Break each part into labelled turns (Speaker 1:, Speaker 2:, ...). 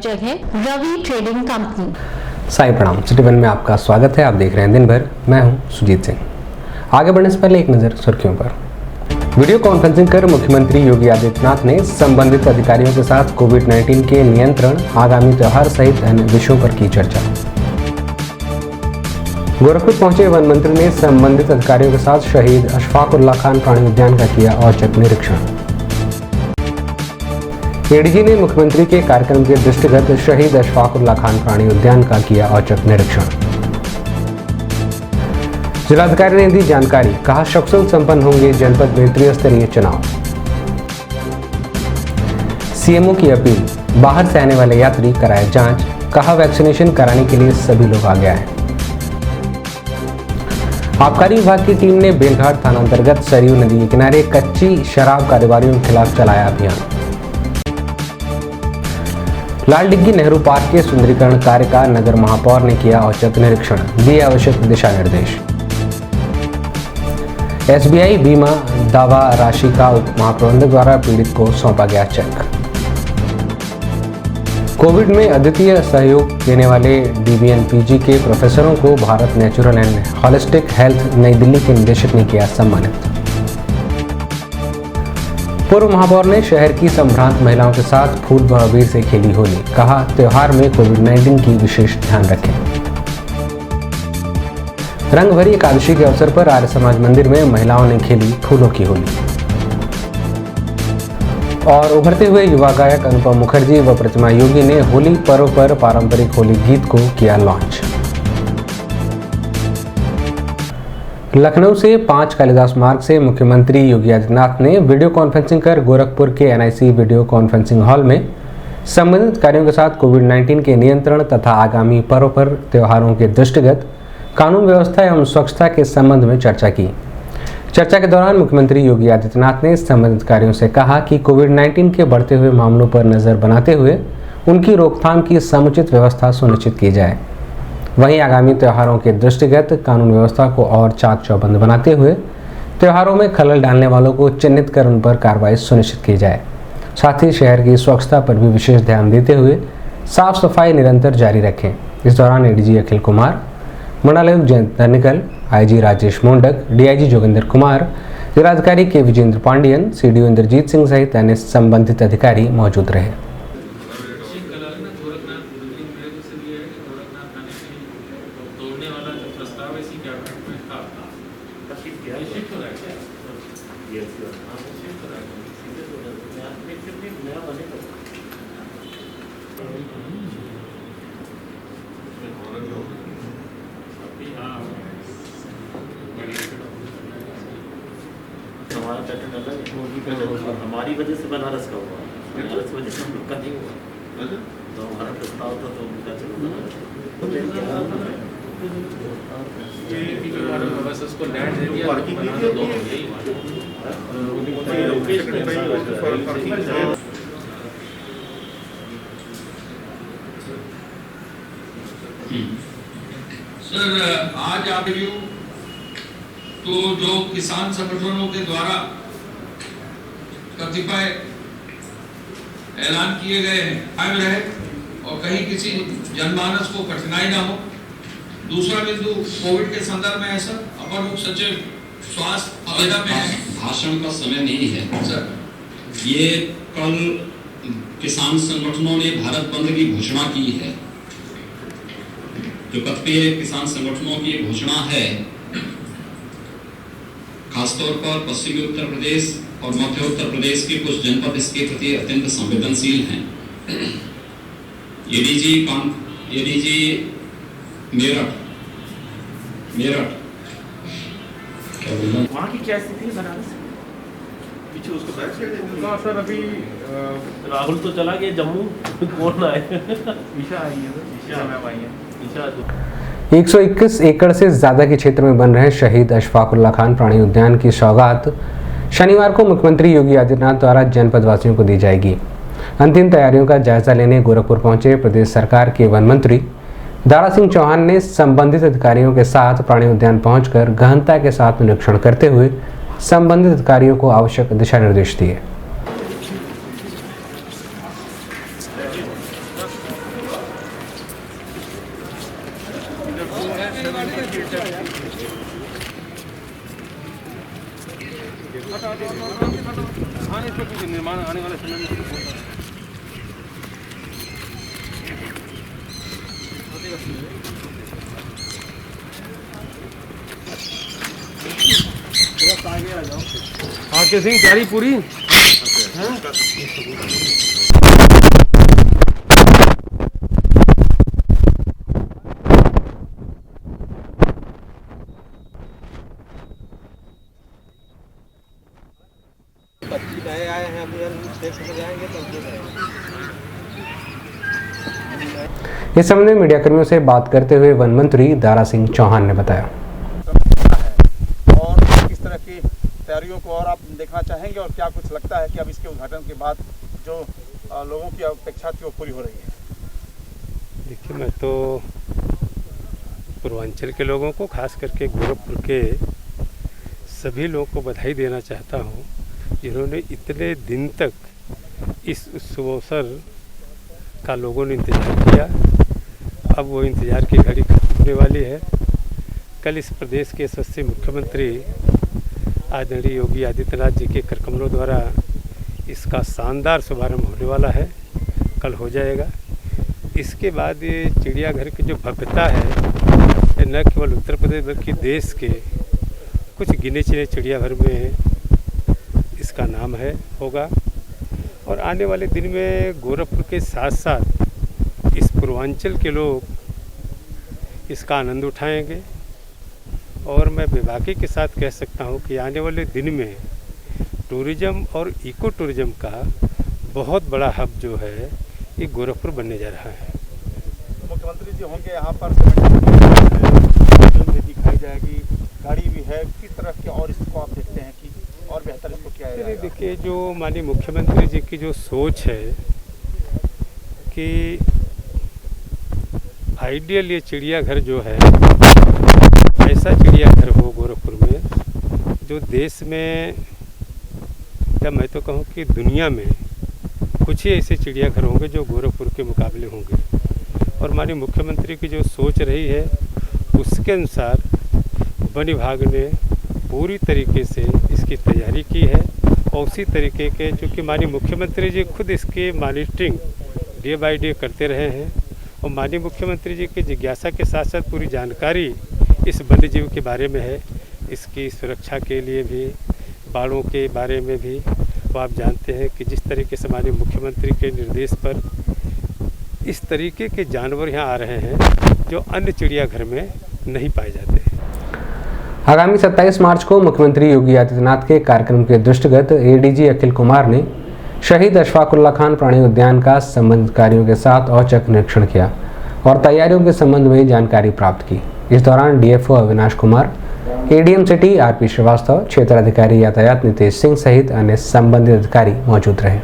Speaker 1: प्रायोजक है Ravi trading company.
Speaker 2: Sai प्रणाम, सिटी वन में आपका स्वागत है। आप देख रहे हैं दिन भर, मैं हूं सुजीत सिंह। आगे बढ़ने से पहले एक नजर सुर्खियों पर। वीडियो कॉन्फ्रेंसिंग कर मुख्यमंत्री योगी आदित्यनाथ ने संबंधित अधिकारियों के साथ कोविड-19 के नियंत्रण, आगामी त्योहार सहित अन्य विषयों पर की चर्चा। गोरखपुर पहुंचे वन मंत्री ने संबंधित अधिकारियों के साथ शहीद अशफाक उल्लाह खान प्राणी उद्यान का किया औचक निरीक्षण। एडीजी ने मुख्यमंत्री के कार्यक्रम के दृष्टिगत शहीद अशफाक उल्लाह खान प्राणी उद्यान का किया औचक निरीक्षण। जिलाधिकारी ने दी जानकारी, कहा सकुशल संपन्न होंगे जनपद में त्रिस्तरीय चुनाव। सीएमओ की अपील, बाहर से आने वाले यात्री कराए जांच, कहा वैक्सीनेशन कराने के लिए सभी लोग आगे आए। आबकारी विभाग की टीम ने बेलघाट थाना अंतर्गत सरयू नदी के किनारे कच्ची शराब कारोबारियों के खिलाफ चलाया अभियान। लाल डिग्गी नेहरू पार्क के सुंदरीकरण कार्य का नगर महापौर ने किया औचक निरीक्षण, दिए आवश्यक दिशा निर्देश। एसबीआई बीमा दावा राशि का उप महाप्रबंधक द्वारा पीड़ित को सौंपा गया चेक। कोविड में अद्वितीय सहयोग देने वाले डीबीएन पीजी के प्रोफेसरों को Bharat natural and holistic health नई दिल्ली के निदेशक ने किया सम्मानित। पूर्व महापौर ने शहर की संभ्रांत महिलाओं के साथ फूल व अबीर से खेली होली, कहा त्योहार में कोविड-19 की विशेष ध्यान रखें। रंग भरी एकादशी के अवसर पर आर्य समाज मंदिर में महिलाओं ने खेली फूलों की होली। और उभरते हुए युवा गायक अनुपम मुखर्जी व प्रतिमा योगी ने होली पर्व पर पारंपरिक होली गीत को किया लॉन्च। लखनऊ से 5 कालिदास मार्ग से मुख्यमंत्री योगी आदित्यनाथ ने वीडियो कॉन्फ्रेंसिंग कर गोरखपुर के एनआईसी वीडियो कॉन्फ्रेंसिंग हॉल में संबंधित कार्यों के साथ कोविड-19 के नियंत्रण तथा आगामी पर्व पर त्योहारों के दृष्टिगत कानून व्यवस्था एवं स्वच्छता के संबंध में चर्चा की। चर्चा के दौरान मुख्यमंत्री योगी आदित्यनाथ ने संबंधित अधिकारियों से कहा कि कोविड-19 के बढ़ते हुए मामलों पर नजर बनाते हुए उनकी रोकथाम की समुचित व्यवस्था सुनिश्चित की जाए। वहीं आगामी त्योहारों के दृष्टिगत कानून व्यवस्था को और चाक चौबंद बनाते हुए त्योहारों में खलल डालने वालों को चिन्हित कर उन पर कार्रवाई सुनिश्चित की जाए। साथ ही शहर की स्वच्छता पर भी विशेष ध्यान देते हुए साफ सफाई निरंतर जारी रखें। इस दौरान एडीजी अखिल कुमार, मंडलायुक्त जयंत ननिकल, आईजी राजेश मोंडक, डीआईजी जोगिंदर कुमार, जिलाधिकारी के विजेंद्र पांडियन, सीडीओ इंद्रजीत सिंह सहित अन्य संबंधित अधिकारी मौजूद रहे।
Speaker 3: हमारा पैटर्न अलग है, हमारी वजह से बनारस का हुआ, बनारस वजह से हम लोग का नहीं हुआ, तो हमारा प्रस्ताव था तो उनका चलो बस उसको लैंड दे दिया,
Speaker 4: सर आज आप तो जो किसान संगठनों के द्वारा कतिपय ऐलान किए गए हैं कायम रहे और कहीं किसी जनमानस को कठिनाई ना हो। दूसरा बिंदु, कोविड के संदर्भ में है सर, अपर मुख्य सचिव स्वास्थ्य आवेदन में है।
Speaker 5: भाषण का समय नहीं है
Speaker 4: सर।
Speaker 5: ये कल किसान संगठनों ने भारत बंद की घोषणा की है। जो कतिपय किसान संगठनों की घोषणा है, खासतौर पर पश्चिमी उत्तर प्रदेश और मध्य उत्तर प्रदेश के कुछ जनपद इसके प्रति अत्यंत संवेदनशील हैं। एडीजी मेरठ
Speaker 3: वहाँ की क्या स्थिति है बनारस? पीछे उसको बैक साइड सर, अभी राहुल तो चला गया जम्मू, कौन आए? ईशा आई है, ईशा मैम आई है। ईशा
Speaker 2: 121 एकड़ से ज्यादा के क्षेत्र में बन रहे शहीद अशफाक उल्लाह खान प्राणी उद्यान की सौगात शनिवार को मुख्यमंत्री योगी आदित्यनाथ द्वारा जनपद वासियों को दी जाएगी। अंतिम तैयारियों का जायजा लेने गोरखपुर पहुंचे प्रदेश सरकार के वन मंत्री दारा सिंह चौहान ने संबंधित अधिकारियों के साथ प्राणी उद्यान पहुंचकर गहनता के साथ निरीक्षण करते हुए संबंधित अधिकारियों को आवश्यक दिशा निर्देश दिए।
Speaker 3: हाँ नहीं, इसमें कुछ निर्माण आने वाले समय में कुछ होगा। थोड़ा आगे आ जाओ। आके सिंह तैयारी पूरी हैं? नए आए हैं अभी, देख जाएंगे तब
Speaker 2: इस संबंध में मीडिया कर्मियों से बात करते हुए वन मंत्री दारा सिंह चौहान ने बताया।
Speaker 6: और किस तरह की तैयारियों को और आप देखना चाहेंगे और क्या कुछ लगता है कि अब इसके उद्घाटन के बाद जो लोगों की अपेक्षा थी वो पूरी हो रही है?
Speaker 7: देखिए, मैं तो पूर्वांचल के लोगों को, खास करके गोरखपुर के सभी लोगों को बधाई देना चाहता हूँ, जिन्होंने इतने दिन तक इस शुभ अवसर का लोगों ने इंतज़ार किया। अब वो इंतज़ार की घड़ी खत्म होने वाली है। कल इस प्रदेश के यशस्वी मुख्यमंत्री आदरणीय योगी आदित्यनाथ जी के कर कमलों द्वारा इसका शानदार शुभारंभ होने वाला है, कल हो जाएगा। इसके बाद ये चिड़ियाघर की जो भव्यता है, न केवल उत्तर प्रदेश बल्कि देश के कुछ गिने चुने चिड़ियाघर में इसका नाम है, होगा। और आने वाले दिन में गोरखपुर के साथ साथ इस पूर्वांचल के लोग इसका आनंद उठाएंगे। और मैं बेबाकी के साथ कह सकता हूं कि आने वाले दिन में टूरिज़्म और इको टूरिज़्म का बहुत बड़ा हब जो है ये गोरखपुर बनने जा रहा है।
Speaker 6: मुख्यमंत्री जी होंगे यहाँ पर, फिल्म भी दिखाई जाएगी, गाड़ी भी है, किस तरह के और इसको आप देखते हैं कि और बेहतर इसको किया जाएगा?
Speaker 7: देखिए, जो माननीय मुख्यमंत्री जी की जो सोच है कि आइडियल ये चिड़ियाघर जो है, ऐसा चिड़ियाघर हो गोरखपुर में जो देश में, या मैं तो कहूँ कि दुनिया में कुछ ही ऐसे चिड़ियाघर होंगे जो गोरखपुर के मुकाबले होंगे। और माननीय मुख्यमंत्री की जो सोच रही है उसके अनुसार वन विभाग ने पूरी तरीके से इसकी तैयारी की है। और उसी तरीके के, चूँकि माननीय मुख्यमंत्री जी खुद इसकी मॉनिटरिंग डे बाय डे करते रहे हैं और माननीय मुख्यमंत्री जी की जिज्ञासा के साथ साथ पूरी जानकारी इस वन्य जीव के बारे में है, इसकी सुरक्षा के लिए भी, बाड़ों के बारे में भी। वो आप जानते हैं कि जिस तरीके से माननीय मुख्यमंत्री के निर्देश पर इस तरीके के जानवर यहाँ आ रहे हैं जो अन्य चिड़ियाघर में नहीं पाए जाते हैं।
Speaker 2: आगामी 27 मार्च को मुख्यमंत्री योगी आदित्यनाथ के कार्यक्रम के दृष्टिगत एडीजी अखिल कुमार ने शहीद अशफाकुल्ला खान प्राणी उद्यान का संबंधित कार्यों के साथ औचक निरीक्षण किया और तैयारियों के संबंध में जानकारी प्राप्त की। इस दौरान DFO Avinash Kumar, ADM city RP Shrivastava, क्षेत्राधिकारी यातायात नितेश सिंह सहित अन्य संबंधित अधिकारी मौजूद रहे।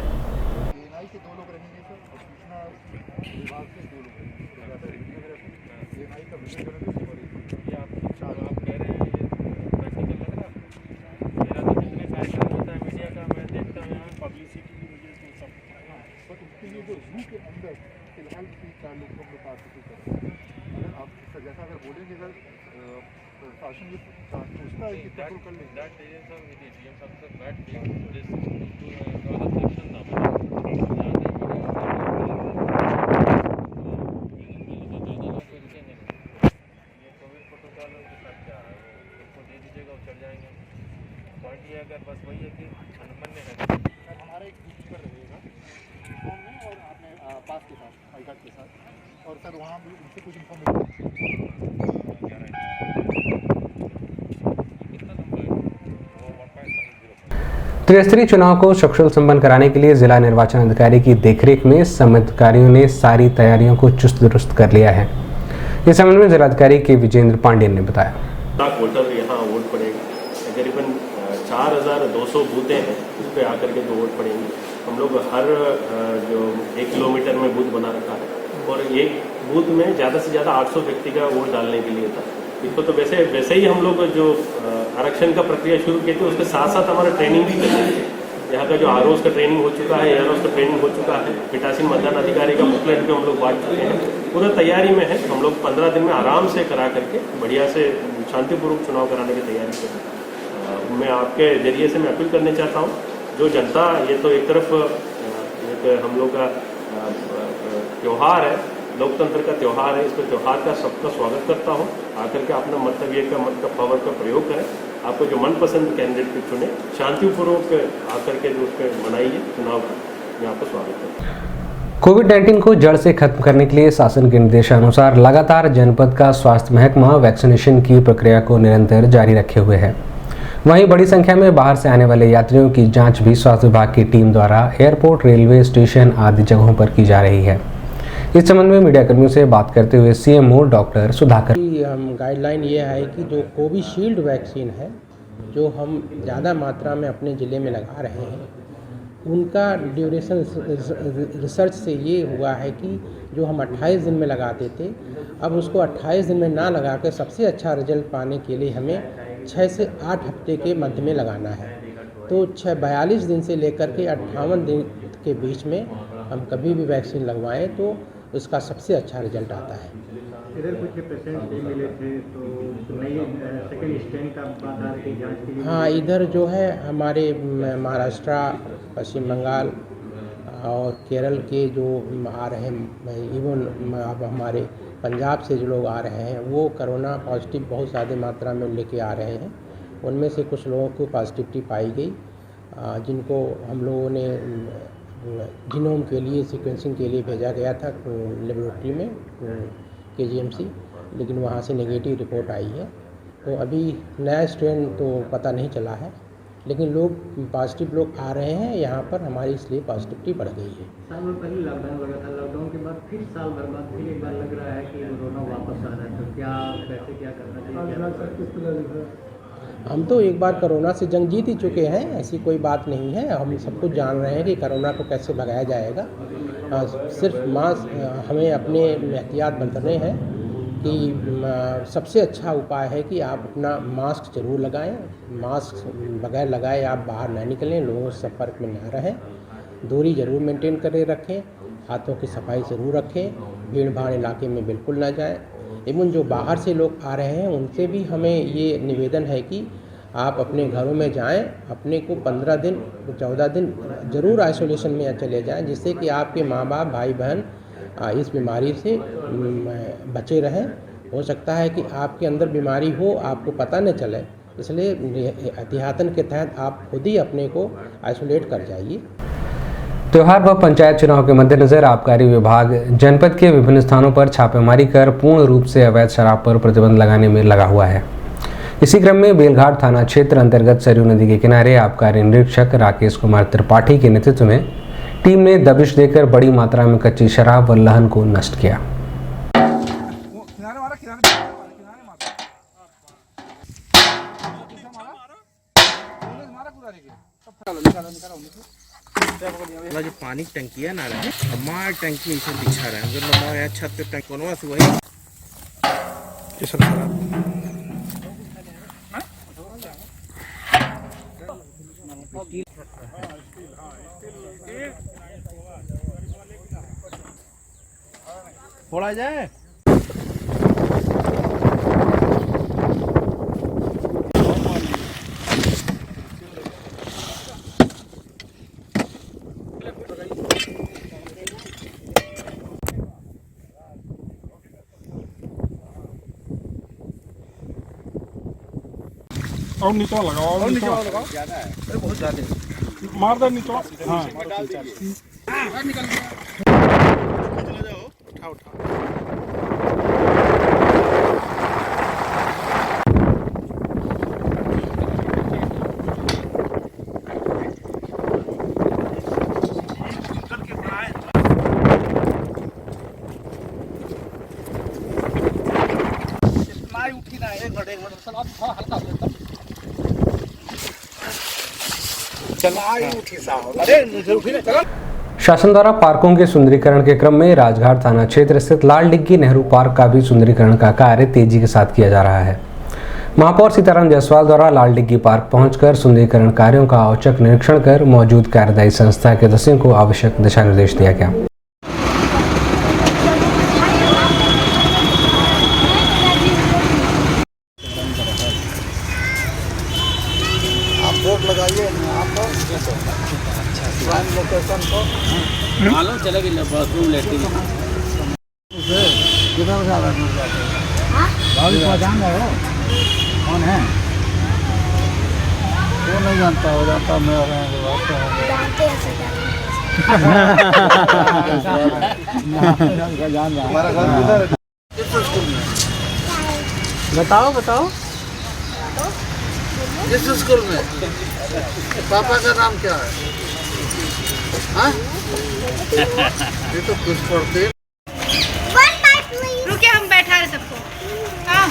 Speaker 3: बस वही है कि अनमन्य है हमारा एक पर रहेगा और आपने पास के साथ आईकार्ड के साथ, और सर वहाँ भी उनसे कुछ इन्फॉर्मेशन
Speaker 2: त्रिस्तरीय चुनाव को सकुशल संपन्न कराने के लिए जिला निर्वाचन अधिकारी की देखरेख में संबंधित अधिकारियों ने सारी तैयारियों को चुस्त दुरुस्त कर लिया है। इस संबंध में जिलाधिकारी के विजेंद्र पांडेय ने बताया।
Speaker 8: वोटर यहाँ वोट पड़ेगा, करीबन 4200 बूथें हैं, उस पर आकर के 2 वोट पड़ेंगे। हम लोग हर जो 1 किलोमीटर में बूथ बना रखा है और एक बूथ में ज़्यादा से ज़्यादा 800 व्यक्ति का वोट डालने के लिए था। इसको तो वैसे ही हम लोग जो आरक्षण का प्रक्रिया शुरू की थी उसके साथ साथ हमारा ट्रेनिंग भी कर रहे थे। यहाँ का जो आरओस का ट्रेनिंग हो चुका है, एआरओस का ट्रेनिंग हो चुका है, पीठासीन मतदान अधिकारी का बुकलेट भी हम लोग बांट चुके हैं, पूरा तैयारी में है। हम लोग 15 दिन में आराम से करा करके बढ़िया से शांतिपूर्वक चुनाव कराने की तैयारी कर रहे हैं। मैं आपके जरिए से मैं अपील करना चाहता हूँ जो जनता, ये तो एक तरफ एक हम लोग का त्यौहार है, लोकतंत्र का त्यौहार है, इस पर त्यौहार का सबका स्वागत करता हूँ। आकर के अपना मत का पावर का प्रयोग करें, आपको जो मनपसंद कैंडिडेट को चुने, शांतिपूर्वक आकर के जो उसके मनाइए चुनाव, मैं आपका स्वागत करता हूँ।
Speaker 2: कोविड-19 को जड़ से खत्म करने के लिए शासन के निर्देशानुसार लगातार जनपद का स्वास्थ्य महकमा वैक्सीनेशन की प्रक्रिया को निरंतर जारी रखे हुए है। वहीं बड़ी संख्या में बाहर से आने वाले यात्रियों की जांच भी स्वास्थ्य विभाग की टीम द्वारा एयरपोर्ट, रेलवे स्टेशन आदि जगहों पर की जा रही है। इस संबंध में मीडियाकर्मियों से बात करते हुए सीएमओ डॉक्टर सुधाकर,
Speaker 9: गाइडलाइन ये है कि जो कोविशील्ड वैक्सीन है, जो हम ज़्यादा मात्रा में अपने ज़िले में लगा रहे हैं, उनका ड्यूरेशन रिसर्च से ये हुआ है कि जो हम 28 दिन में लगाते थे, अब उसको 28 दिन में ना लगा के सबसे अच्छा रिजल्ट पाने के लिए हमें 6 से 8 हफ्ते के मध्य में लगाना है। तो 42 दिन से लेकर के 58 दिन के बीच में हम कभी भी वैक्सीन लगवाएं तो उसका सबसे अच्छा रिजल्ट आता है।
Speaker 6: इधर कुछ पेशेंट मिले थे तो नई सेकेंड स्ट्रेन का बात की जांच के लिए,
Speaker 9: हाँ, इधर जो है हमारे महाराष्ट्र, पश्चिम बंगाल और केरल के जो आ रहे हैं, इवन अब हमारे पंजाब से जो लोग आ रहे हैं, वो कोरोना पॉजिटिव बहुत ज़्यादा मात्रा में लेके आ रहे हैं। उनमें से कुछ लोगों को पॉजिटिविटी पाई गई, जिनको हम लोगों ने जीनोम के लिए सीक्वेंसिंग के लिए भेजा गया था लेबोरेटरी में KGMC, लेकिन वहाँ से नेगेटिव रिपोर्ट आई है। तो अभी नया स्ट्रेन तो पता नहीं चला है, लेकिन लोग पॉजिटिव लोग आ रहे हैं यहाँ पर, हमारी इसलिए पॉजिटिविटी बढ़ गई है।
Speaker 6: साल भर पहले लॉकडाउन लगा था, लॉकडाउन के बाद फिर साल भर बाद फिर एक बार लग रहा है कि कोरोना वापस आ रहा है, तो क्या करना चाहिए?
Speaker 9: हम तो एक बार कोरोना से जंग जीत ही चुके हैं, ऐसी कोई बात नहीं है। हम सब कुछ जान रहे हैं कि कोरोना को कैसे भगाया जाएगा। सिर्फ मास्क हमें अपने एहतियात बरतने हैं कि सबसे अच्छा उपाय है कि आप अपना मास्क जरूर लगाएं। मास्क बगैर लगाए आप बाहर ना निकलें, लोगों से संपर्क में ना रहें, दूरी ज़रूर मेंटेन करे रखें, हाथों की सफाई ज़रूर रखें, भीड़ भाड़ इलाके में बिल्कुल ना जाएं। एवं जो बाहर से लोग आ रहे हैं उनसे भी हमें ये निवेदन है कि आप अपने घरों में जाएं, अपने को 15 दिन 14 दिन ज़रूर आइसोलेशन में चले जाएं, जिससे कि आपके माँ बाप, भाई बहन इस बीमारी से बचे रहें। हो सकता है कि आपके अंदर बीमारी हो, आपको पता न चले, इसलिए एहतियातन के तहत आप खुद ही अपने को आइसोलेट कर जाइए।
Speaker 2: त्योहार व पंचायत चुनाव के मद्देनजर आबकारी विभाग जनपद के विभिन्न स्थानों पर छापेमारी कर पूर्ण रूप से अवैध शराब पर प्रतिबंध लगाने में लगा हुआ है। इसी क्रम में बेलघाट थाना क्षेत्र अंतर्गत सरयू नदी के किनारे आबकारी निरीक्षक राकेश कुमार त्रिपाठी के नेतृत्व में टीम ने दबिश देकर बड़ी मात्रा में कच्ची शराब व लहन को नष्ट किया।
Speaker 10: जो पानी की टंकी है ना, हमारा टंकी ऐसे बिछा रहा है, अगर हमारे यहाँ छत पे टंकी बनवा से वही ये सब थोड़ा जाए।
Speaker 11: और नीचे लगाओ, और नीचे लगाओ, ज्यादा है, बहुत ज्यादा है, मार दो नीचे। हाँ, निकल जाओ, उठाओ उठाओ। उठी ना, एक मिनट चलो, आप हल्का
Speaker 2: शासन द्वारा पार्कों के सुंदरीकरण के क्रम में राजघाट थाना क्षेत्र स्थित लाल डिग्गी नेहरू पार्क का भी सुंदरीकरण का कार्य तेजी के साथ किया जा रहा है। महापौर सीताराम जायसवाल द्वारा लाल डिग्गी पार्क पहुंचकर सुंदरीकरण कार्यों का औचक निरीक्षण कर मौजूद कार्यदायी संस्था के सदस्यों को आवश्यक दिशा निर्देश दिया गया।
Speaker 11: आप बोर्ड लगाइए, आप
Speaker 6: प्राइम लोकेशन को
Speaker 3: मालूम चला कि बाथरूम लेटरिन
Speaker 6: किधर जा रहे हैं? जान रहे हो कौन है? वो नहीं जानता हो जानता मैं जान रहा हमारा घर किधर है?
Speaker 9: बताओ बताओ।
Speaker 6: किस स्कूल में? पापा का नाम क्या है? हाँ? ये तो कुछ पढ़ते हैं।
Speaker 12: रुके हम बैठा रहे सबको। हाँ।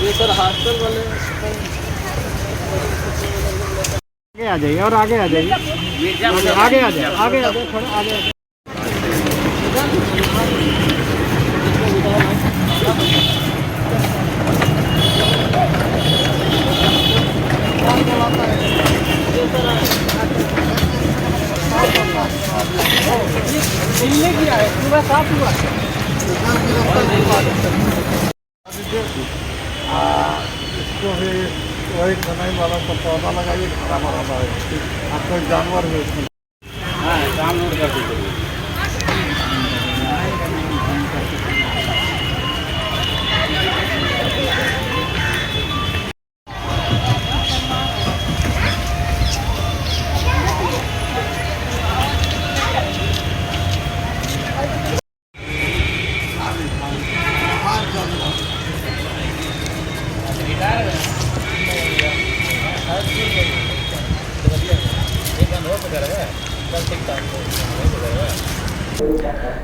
Speaker 3: ये सर हॉस्टल वाले
Speaker 6: आगे आ जाइए और आगे आ जाइए। आगे आ जाइए आगे आ जाइए थोड़ा आगे आ जाइए।
Speaker 9: किया है पूरा साफ हुआ।
Speaker 6: इसको भी वही बनाने वाला को पौधा लगाइए खड़ा मारा है आपको जानवर है उसमें।
Speaker 3: हाँ काम नोट कर दीजिए।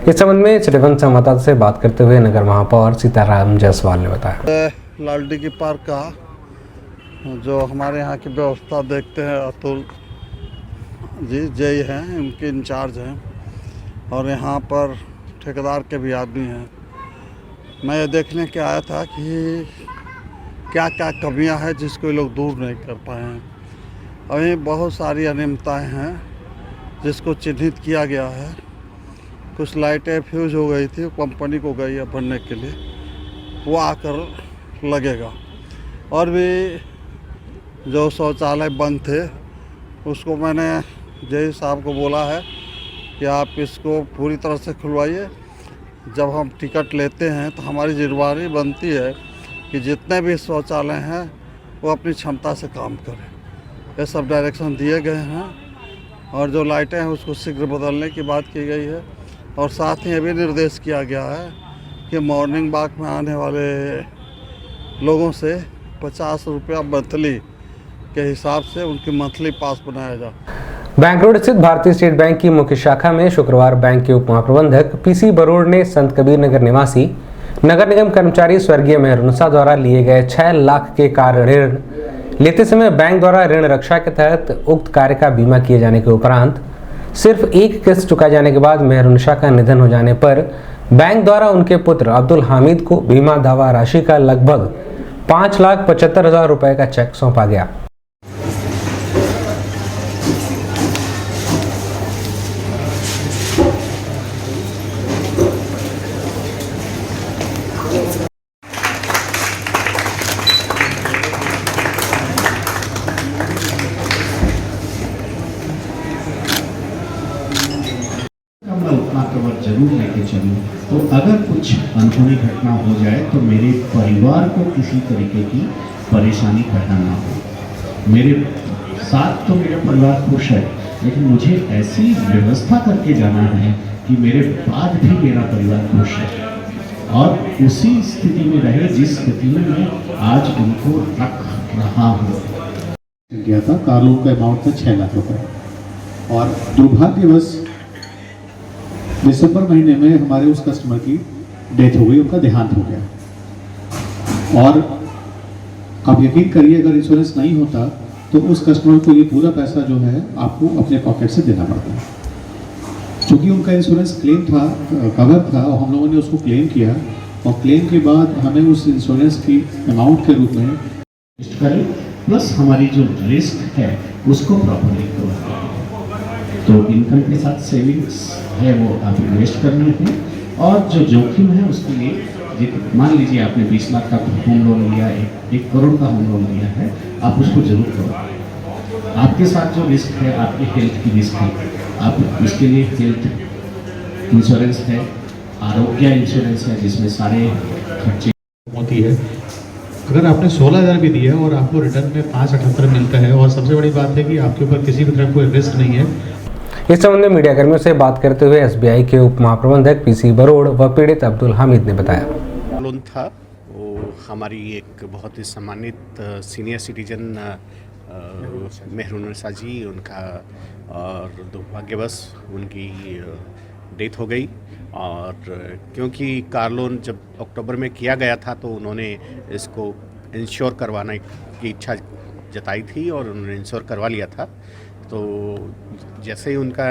Speaker 2: इस संबंध में चिटवन संवाददाता से बात करते हुए नगर महापौर सीताराम जायसवाल ने बताया।
Speaker 6: लालडीगी पार्क का जो हमारे यहाँ की व्यवस्था देखते हैं अतुल जी जेई हैं, उनके इंचार्ज हैं और यहाँ पर ठेकेदार के भी आदमी हैं। मैं ये देखने के आया था कि क्या क्या कमियां हैं जिसको ये लोग दूर नहीं कर पाए हैं। अभी बहुत सारी अनियमितताएं हैं जिसको चिन्हित किया गया है। कुछ लाइटें फ्यूज हो गई थी, कंपनी को गई है बनने के लिए, वो आकर लगेगा। और भी जो शौचालय बंद थे उसको मैंने जेई साहब को बोला है कि आप इसको पूरी तरह से खुलवाइए। जब हम टिकट लेते हैं तो हमारी जिम्मेदारी बनती है कि जितने भी शौचालय हैं वो अपनी क्षमता से काम करें। ये सब डायरेक्शन दिए गए हैं और जो लाइटें हैं उसको शीघ्र बदलने की बात की गई है। और साथ ही ये भी निर्देश किया गया है कि मॉर्निंग वॉक में आने वाले लोगों से 50 रुपया मंथली के हिसाब से उनकी मंथली पास बनाया जाए।
Speaker 2: बैंक रोड स्थित भारतीय स्टेट बैंक की मुख्य शाखा में शुक्रवार बैंक के उप महाप्रबंधक पीसी बरोड़ ने संत कबीर नगर निवासी नगर निगम कर्मचारी स्वर्गीय मेहरुनिसा द्वारा लिए गए 6 लाख के कार ऋण लेते समय बैंक द्वारा ऋण रक्षा के तहत उक्त कार्य का बीमा किए जाने के उपरांत सिर्फ एक किस्त चुकाए जाने के बाद मेहरुनिसा का निधन हो जाने पर बैंक द्वारा उनके पुत्र अब्दुल हामिद को बीमा दावा राशि का लगभग 5,75,000 रुपए का चेक सौंपा गया।
Speaker 13: जरूर लेके चलूं, तो अगर कुछ अनहोनी घटना हो जाए तो मेरे परिवार को किसी तरीके की परेशानी पैदा ना हो। मेरे साथ तो मेरा परिवार खुश है, लेकिन मुझे ऐसी व्यवस्था करके जाना है कि मेरे बाद भी मेरा परिवार खुश है और उसी स्थिति में रहे जिस स्थिति में मैं आज उनको रख रहा हूँ।
Speaker 14: गया था कार लोन का अमाउंट था 6 लाख रुपए और दुर्भाग्यवश दिसंबर महीने में हमारे उस कस्टमर की डेथ हो गई, उनका देहांत हो गया। और आप यकीन करिए अगर इंश्योरेंस नहीं होता तो उस कस्टमर को ये पूरा पैसा जो है आपको अपने पॉकेट से देना पड़ता है। चूँकि उनका इंश्योरेंस क्लेम था, कवर था और हम लोगों ने उसको क्लेम किया और क्लेम के बाद हमें उस इंश्योरेंस की अमाउंट के रूप में करें प्लस हमारी जो रिस्क है उसको प्रॉपरली कवर करें।
Speaker 13: तो इनकम के साथ सेविंग्स है वो आप इन्वेस्ट करने हैं, और जो जोखिम है उसके लिए मान लीजिए आपने 20 लाख का होम लोन लिया, 1 करोड़ का होम लोन लिया है, आप उसको जरूर करो। आपके साथ जो रिस्क है आपके हेल्थ की रिस्क है, आप उसके लिए हेल्थ इंश्योरेंस है, आरोग्य इंश्योरेंस है जिसमें सारे खर्चे
Speaker 14: होती है। अगर आपने 16,000 भी दिया और आपको रिटर्न में 5.78 मिलता है, और सबसे बड़ी बात है कि आपके ऊपर किसी भी तरह कोई रिस्क नहीं है।
Speaker 2: इस संबंध में मीडिया कर्मियों से बात करते हुए एसबीआई के उप महाप्रबंधक पीसी बरोड़ व पीड़ित अब्दुल हामिद ने बताया।
Speaker 15: लोन था वो हमारी एक बहुत ही सम्मानित सीनियर सिटीजन मेहरुन्निसा जी, उनका और दुर्भाग्यवश उनकी डेथ हो गई। और क्योंकि कार लोन जब अक्टूबर में किया गया था तो उन्होंने इसको इंश्योर करवाने की इच्छा जताई थी और उन्होंने इंश्योर करवा लिया था। तो जैसे ही उनका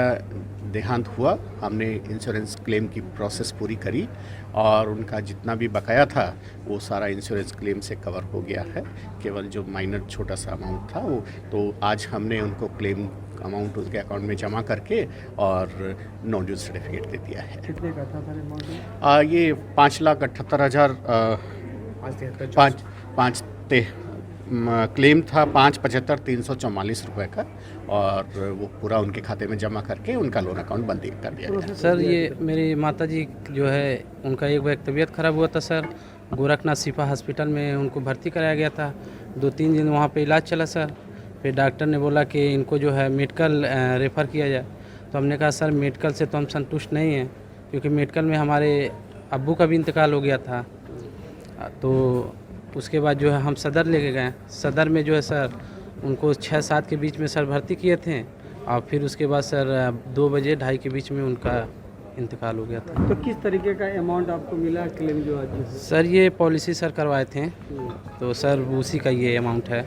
Speaker 15: देहांत हुआ हमने इंश्योरेंस क्लेम की प्रोसेस पूरी करी और उनका जितना भी बकाया था वो सारा इंश्योरेंस क्लेम से कवर हो गया है। केवल जो माइनर छोटा सा अमाउंट था वो तो आज हमने उनको क्लेम अमाउंट उनके अकाउंट में जमा करके और नॉन ड्यू सर्टिफिकेट दे दिया है।
Speaker 16: कितने का था सर अमाउंट?
Speaker 15: ये 5,78,000 क्लेम था 5,75,344 रुपये का, और वो पूरा उनके खाते में जमा करके उनका लोन अकाउंट बंद कर दिया गया।
Speaker 17: सर ये मेरी माताजी जो है उनका एक बार तबीयत ख़राब हुआ था सर, गोरखनाथ सिपा हॉस्पिटल में उनको भर्ती कराया गया था। 2-3 दिन वहाँ पे इलाज चला सर, फिर डॉक्टर ने बोला कि इनको जो है मेडिकल रेफ़र किया जाए। तो हमने कहा सर मेडिकल से तो हम संतुष्ट नहीं हैं, क्योंकि मेडिकल में हमारे अब्बू का भी इंतकाल हो गया था। तो उसके बाद जो है हम सदर लेके गए। सदर में जो है सर उनको 6-7 के बीच में सर भर्ती किए थे, और फिर उसके बाद सर 2 बजे 2:30 के बीच में उनका इंतकाल हो गया था।
Speaker 16: तो किस तरीके का अमाउंट आपको मिला क्लेम जो आज?
Speaker 17: सर ये पॉलिसी सर करवाए थे, तो सर उसी का ये अमाउंट है।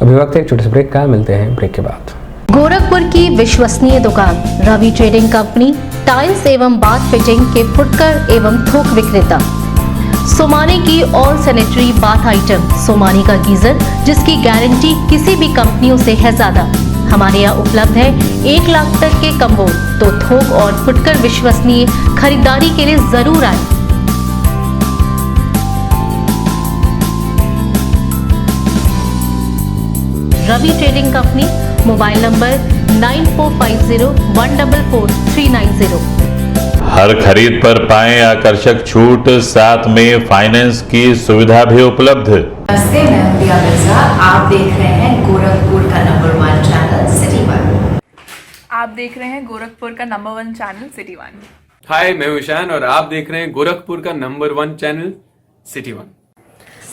Speaker 2: अभी वक्त एक छोटे से ब्रेक का, मिलते हैं ब्रेक के बाद।
Speaker 1: गोरखपुर की विश्वसनीय दुकान रवि ट्रेडिंग कंपनी, टाइल्स एवं बाथ फिटिंग के फुटकर एवं थोक विक्रेता। सोमानी की all sanitary bath item, Somani का गीजर जिसकी गारंटी किसी भी कंपनियों से है ज्यादा। हमारे यहाँ उपलब्ध है 1 लाख तक के कम्बो। तो थोक और फुटकर विश्वसनीय खरीदारी के लिए जरूर आए। Ravi trading company, mobile number 9450144390।
Speaker 18: हर खरीद पर पाएं आकर्षक छूट, साथ में फाइनेंस की सुविधा भी उपलब्ध।
Speaker 19: नमस्ते, मैं प्रिया मिर्जा। आप देख रहे हैं गोरखपुर का नंबर 1 चैनल सिटी 1।
Speaker 20: आप देख रहे हैं गोरखपुर का नंबर 1 चैनल सिटी 1।
Speaker 21: हाय, मैं हूं ईशान और आप देख रहे हैं गोरखपुर का नंबर 1 चैनल सिटी 1।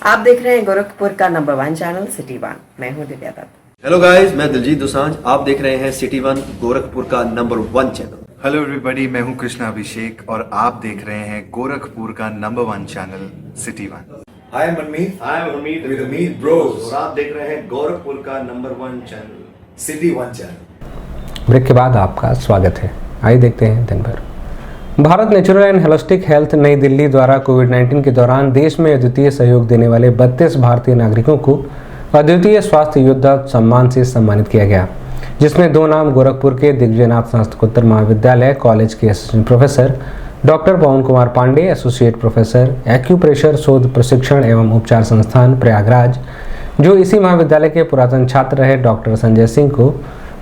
Speaker 19: आप देख रहे हैं गोरखपुर का नंबर 1 चैनल सिटी 1। मैं हूं दिव्या दत्त।
Speaker 22: हेलो गाइस, मैं दिलजीत दोसांझ। आप देख रहे हैं सिटी 1 गोरखपुर का नंबर 1 चैनल।
Speaker 23: हेलो एवरीबॉडी, मैं हूं कृष्णा अभिषेक और आप देख रहे हैं गोरखपुर का number 1 channel city 1।
Speaker 24: Hi Manmeet with Amit bros और आप देख रहे हैं गोरखपुर का number 1 channel city 1 channel.
Speaker 2: Break के बाद आपका स्वागत है। आइए देखते हैं दिन भर। Bharat natural and holistic health नई दिल्ली द्वारा कोविड-19 के दौरान देश में अद्वितीय सहयोग देने वाले 32 भारतीय नागरिकों को अद्वितीय स्वास्थ्य योद्धा सम्मान से सम्मानित किया गया, जिसमें 2 नाम गोरखपुर के दिग्विजयनाथ स्नातकोत्तर महाविद्यालय कॉलेज के assistant professor doctor Pawan Kumar Pandey, associate professor acupressure शोध प्रशिक्षण एवं उपचार संस्थान प्रयागराज, जो इसी महाविद्यालय के पुरातन छात्र रहे डॉक्टर संजय सिंह को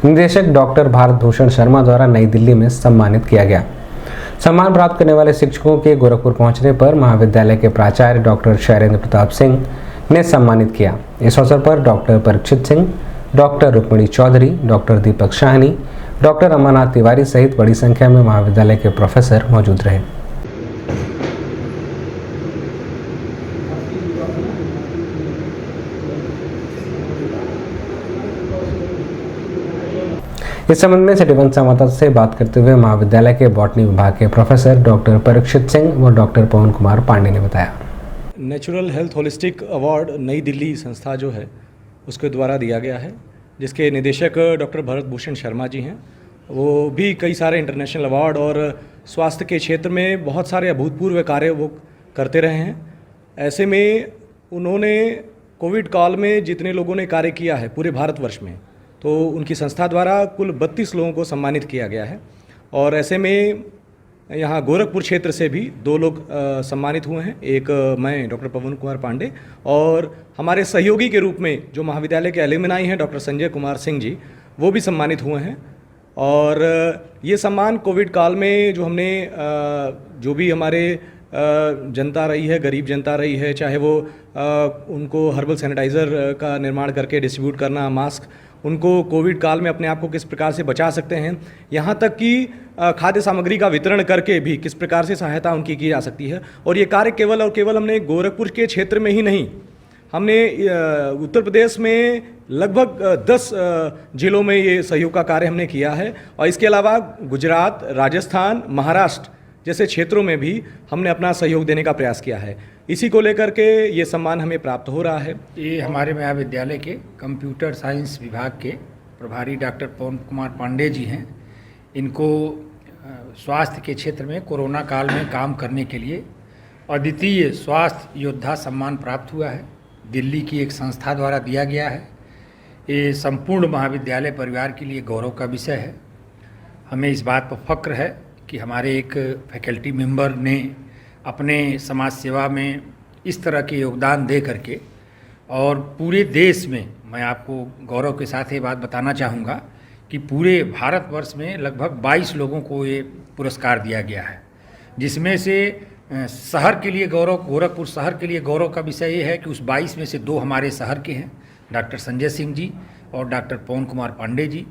Speaker 2: निदेशक डॉक्टर भारत भूषण शर्मा द्वारा नई दिल्ली में सम्मानित किया गया। सम्मान प्राप्त करने वाले शिक्षकों के गोरखपुर पहुंचने पर महाविद्यालय के प्राचार्य डॉक्टर शैलेंद्र प्रताप सिंह ने सम्मानित किया। इस अवसर पर doctor Parikshit Singh, doctor Rukmini Chaudhary, doctor Deepak Shahni, doctor Amarnath Tiwari सहित बड़ी संख्या में महाविद्यालय के प्रोफेसर मौजूद रहे। इस संबंध में सिटी 1 संवाददाता से बात करते हुए महाविद्यालय के बॉटनी विभाग के प्रोफेसर डॉक्टर परीक्षित सिंह व डॉक्टर पवन कुमार पांडे ने बताया।
Speaker 25: नेचुरल हेल्थ होलिस्टिक अवार्ड नई दिल्ली संस्था जो है उसके द्वारा दिया गया है, जिसके निदेशक डॉक्टर भरत भूषण शर्मा जी हैं। वो भी कई सारे इंटरनेशनल अवार्ड और स्वास्थ्य के क्षेत्र में बहुत सारे अभूतपूर्व कार्य वो करते रहे हैं। ऐसे में उन्होंने कोविड काल में जितने लोगों ने कार्य किया है पूरे भारतवर्ष में, तो उनकी संस्था द्वारा कुल 32 लोगों को सम्मानित किया गया है। और ऐसे में यहाँ गोरखपुर क्षेत्र से भी 2 लोग सम्मानित हुए हैं। एक मैं डॉक्टर पवन कुमार पांडे और हमारे सहयोगी के रूप में जो महाविद्यालय के एलुमनाई हैं डॉक्टर संजय कुमार सिंह जी, वो भी सम्मानित हुए हैं। और ये सम्मान कोविड काल में जो हमने जो भी हमारे जनता रही है, गरीब जनता रही है, चाहे वो उनको हर्बल सैनिटाइज़र का निर्माण करके डिस्ट्रीब्यूट करना, मास्क, उनको कोविड काल में अपने आप को किस प्रकार से बचा सकते हैं, यहाँ तक कि खाद्य सामग्री का वितरण करके भी किस प्रकार से सहायता उनकी की जा सकती है। और ये कार्य केवल और केवल हमने गोरखपुर के क्षेत्र में ही नहीं, हमने उत्तर प्रदेश में लगभग 10 जिलों में ये सहयोग का कार्य हमने किया है। और इसके अलावा गुजरात, राजस्थान, महाराष्ट्र जैसे क्षेत्रों में भी हमने अपना सहयोग देने का प्रयास किया है। इसी को लेकर के ये सम्मान हमें प्राप्त हो रहा है।
Speaker 4: ये हमारे महाविद्यालय के कंप्यूटर साइंस विभाग के प्रभारी डॉक्टर पवन कुमार पांडे जी हैं। इनको स्वास्थ्य के क्षेत्र में कोरोना काल में काम करने के लिए अद्वितीय स्वास्थ्य योद्धा सम्मान प्राप्त हुआ है। दिल्ली की एक संस्था द्वारा दिया गया है। ये संपूर्ण महाविद्यालय परिवार के लिए गौरव का विषय है। हमें इस बात पर फक्र है कि हमारे एक फैकल्टी मेंबर ने अपने समाज सेवा में इस तरह के योगदान दे करके और पूरे देश में, मैं आपको गौरव के साथ ये बात बताना चाहूँगा कि पूरे भारतवर्ष में लगभग 22 लोगों को ये पुरस्कार दिया गया है, जिसमें से शहर के लिए गौरव, गोरखपुर शहर के लिए गौरव का विषय ये है कि उस 22 में से 2 हमारे शहर के हैं, डॉक्टर संजय सिंह जी और डॉक्टर पवन कुमार पांडे जी।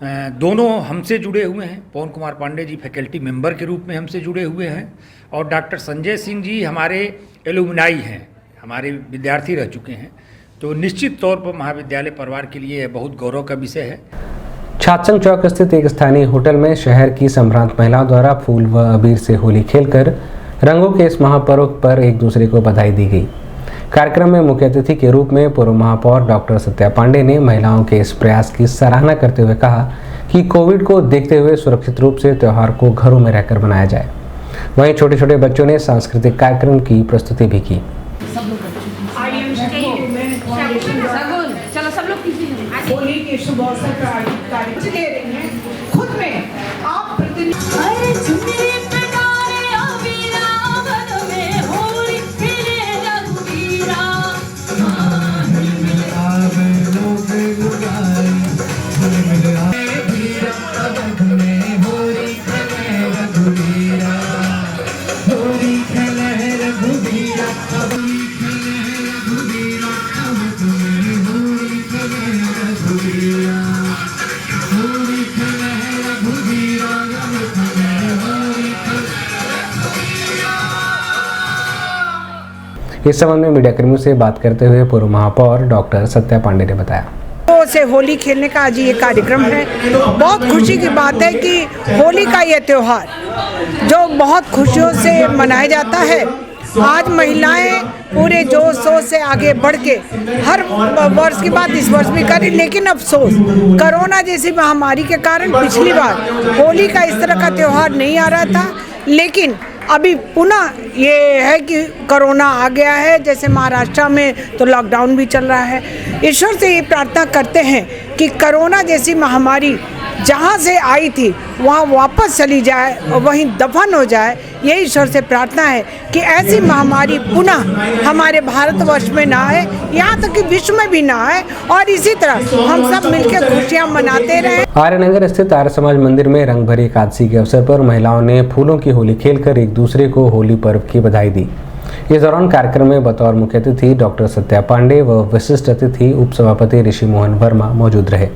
Speaker 4: दोनों हमसे जुड़े हुए हैं। पवन कुमार पांडे जी फैकल्टी मेंबर के रूप में हमसे जुड़े हुए हैं और डॉक्टर संजय सिंह जी हमारे एलुमनाई हैं, हमारे विद्यार्थी रह चुके हैं। तो निश्चित तौर पर महाविद्यालय परिवार के लिए बहुत गौरव का विषय है।
Speaker 2: छात्रसंघ चौक स्थित एक स्थानीय होटल में शहर की संभ्रांत महिलाओं द्वारा फूल व अबीर से होली खेलकर रंगों के इस महापर्व पर एक दूसरे को बधाई दी गई। कार्यक्रम में मुख्य अतिथि के रूप में पूर्व महापौर डॉक्टर सत्या पांडे ने महिलाओं के इस प्रयास की सराहना करते हुए कहा कि कोविड को देखते हुए सुरक्षित रूप से त्योहार को घरों में रहकर मनाया जाए। वहीं छोटे छोटे बच्चों ने सांस्कृतिक कार्यक्रम की प्रस्तुति भी की।
Speaker 5: होली के शुभ अवसर पर कार्यक्रम ले रही हैं। खुद में आप
Speaker 2: इस संबंध में मीडिया कर्मियों से बात करते हुए पूर्व महापौर डॉक्टर सत्या पांडे ने बताया
Speaker 5: से होली खेलने का आज ये कार्यक्रम है। बहुत खुशी की बात है कि होली का ये त्यौहार जो बहुत खुशियों से मनाया जाता है, आज महिलाएं पूरे जोश शोर से आगे बढ़ के हर वर्ष की बात इस वर्ष भी करें। लेकिन अफसोस कोरोना जैसी महामारी के कारण पिछली बार होली का इस तरह का त्यौहार नहीं आ रहा था, लेकिन अभी पुनः ये है कि कोरोना आ गया है। जैसे महाराष्ट्र में तो लॉकडाउन भी चल रहा है। ईश्वर से ये प्रार्थना करते हैं कि कोरोना जैसी महामारी जहाँ से आई थी वहाँ वापस चली जाए और वहीं दफन हो जाए। यही ईश्वर से प्रार्थना है कि ऐसी महामारी पुनः हमारे भारतवर्ष में ना आए, यहाँ तक कि विश्व में भी ना आए, और इसी तरह हम सब मिलकर खुशियाँ मनाते रहें।
Speaker 2: आर्यनगर स्थित आर्य समाज मंदिर में रंग भरी एकादशी के अवसर पर महिलाओं ने फूलों की होली खेलकर एक दूसरे को होली पर्व की बधाई दी। इस दौरान कार्यक्रम में बतौर मुख्य अतिथि डॉक्टर सत्या पांडे व विशिष्ट अतिथि उप सभापति ऋषि मोहन वर्मा मौजूद रहे।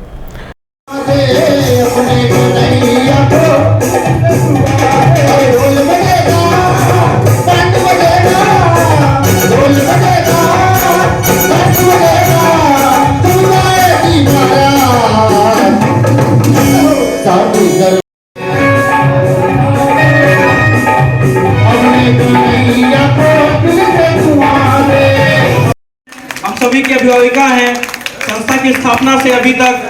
Speaker 7: हम सभी की अभिभाविका हैं। संस्था की स्थापना से अभी तक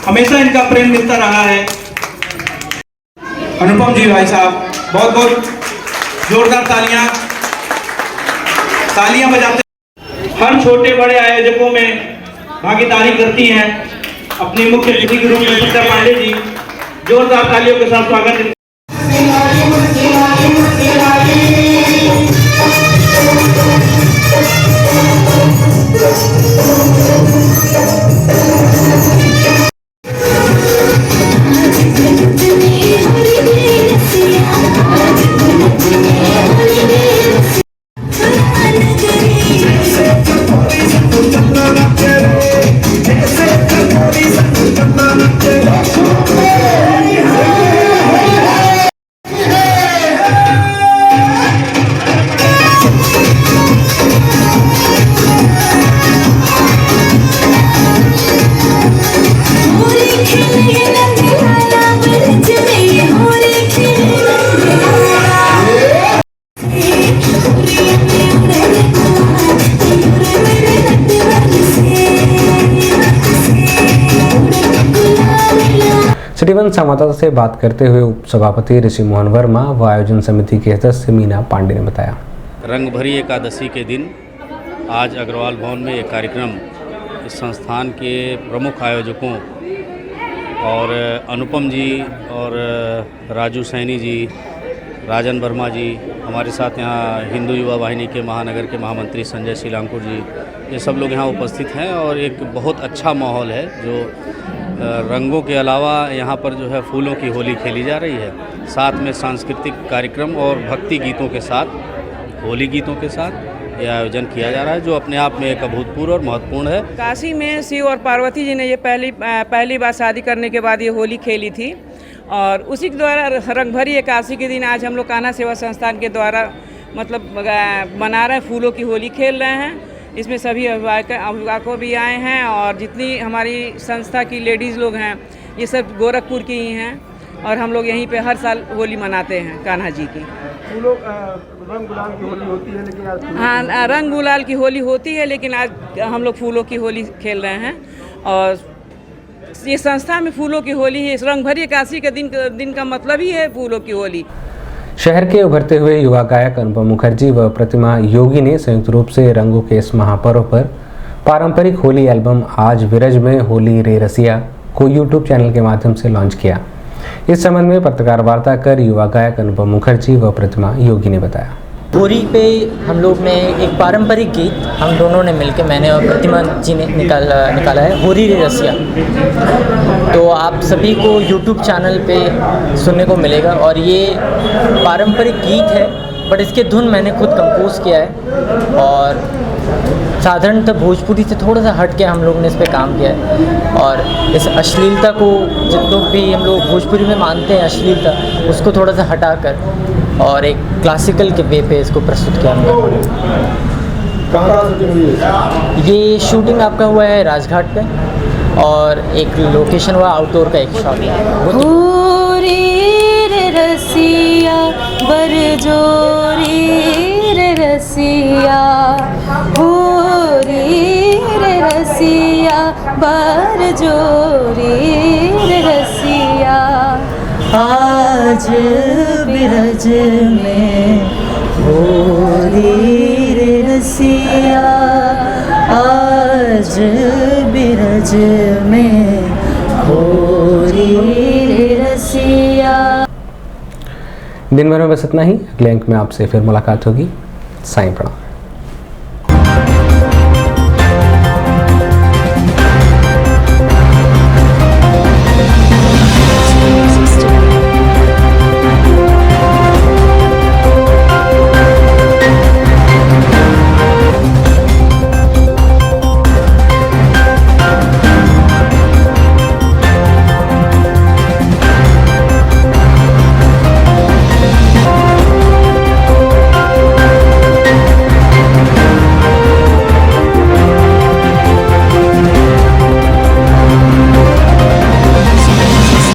Speaker 7: हमेशा इनका प्रेम मिलता रहा है। अनुपम जी भाई साहब, बहुत बहुत जोरदार तालियां बजाते। हर छोटे बड़े आयोजकों में भागीदारी करती हैं। अपने मुख्य अतिथि के रूप में डॉक्टर पांडे जी, जोरदार तालियों के साथ स्वागत।
Speaker 2: सिटी वन संवाददाता से बात करते हुए उप सभापति ऋषि मोहन वर्मा व आयोजन समिति के सदस्य मीना पांडे ने बताया,
Speaker 8: रंग भरी एकादशी के दिन आज अग्रवाल भवन में एक कार्यक्रम इस संस्थान के प्रमुख आयोजकों और अनुपम जी और राजू सैनी जी, राजन वर्मा जी, हमारे साथ यहाँ हिंदू युवा वाहिनी के महानगर के महामंत्री संजय शीलांकुर जी, ये सब लोग यहाँ उपस्थित हैं और एक बहुत अच्छा माहौल है। जो रंगों के अलावा यहाँ पर जो है फूलों की होली खेली जा रही है, साथ में सांस्कृतिक कार्यक्रम और भक्ति गीतों के साथ, होली गीतों के साथ यह आयोजन किया जा रहा है, जो अपने आप में एक अभूतपूर्व और महत्वपूर्ण है।
Speaker 9: काशी में शिव और पार्वती जी ने ये पहली बार शादी करने के बाद ये होली खेली थी और उसी के द्वारा रंग भरी एकादशी के दिन आज हम लोग कान्हा सेवा संस्थान के द्वारा मतलब मना रहे हैं, फूलों की होली खेल रहे हैं। इसमें सभी अभिभावकों भी आए हैं और जितनी हमारी संस्था की लेडीज़ लोग हैं ये सब गोरखपुर की ही हैं और हम लोग यहीं पे हर साल होली मनाते हैं कान्हा जी की।
Speaker 16: फूलों रंग गुलाल की होली होती है, लेकिन आज
Speaker 9: हाँ, रंग गुलाल की होली होती है, लेकिन आज हम लोग फूलों की होली खेल रहे हैं और ये संस्था में फूलों की होली है। इस रंग भरी एकादशी के दिन का मतलब ही है फूलों की होली।
Speaker 2: शहर के उभरते हुए युवा गायक अनुपम मुखर्जी व प्रतिमा योगी ने संयुक्त रूप से रंगों के इस महापर्व पर पारंपरिक होली एल्बम आज विरज में होली रे रसिया को यूट्यूब चैनल के माध्यम से लॉन्च किया। इस संबंध में पत्रकार वार्ता कर युवा गायक अनुपम मुखर्जी व प्रतिमा योगी ने बताया,
Speaker 10: होली पे हम लोग ने एक पारंपरिक गीत हम दोनों ने मिलकर, मैंने और प्रतिमा जी ने निकाला है, होली रे रसिया। तो आप सभी को YouTube चैनल पे सुनने को मिलेगा और ये पारंपरिक गीत है बट इसके धुन मैंने खुद कंपोज किया है और साधारणतः भोजपुरी से थोड़ा सा हट के हम लोग ने इस पर काम किया है और इस अश्लीलता को जितनों भी हम लोग भोजपुरी में मानते हैं अश्लीलता, उसको थोड़ा सा हटाकर और एक क्लासिकल के वे पे इसको प्रस्तुत किया हम लोगों ने। ये शूटिंग आपका हुआ है राजघाट पे और एक लोकेशन हुआ आउटडोर का एक शॉट है।
Speaker 11: रसिया बरजोरी रे रसिया, होरी रे रसिया बरजोरी रे रसिया, आज बिरज में होरी रे रसिया, आज बिरज में होरी रे रसिया।
Speaker 2: दिन भर में बस इतना ही। अगले अंक में आपसे फिर मुलाकात होगी। साईं प्रणाम।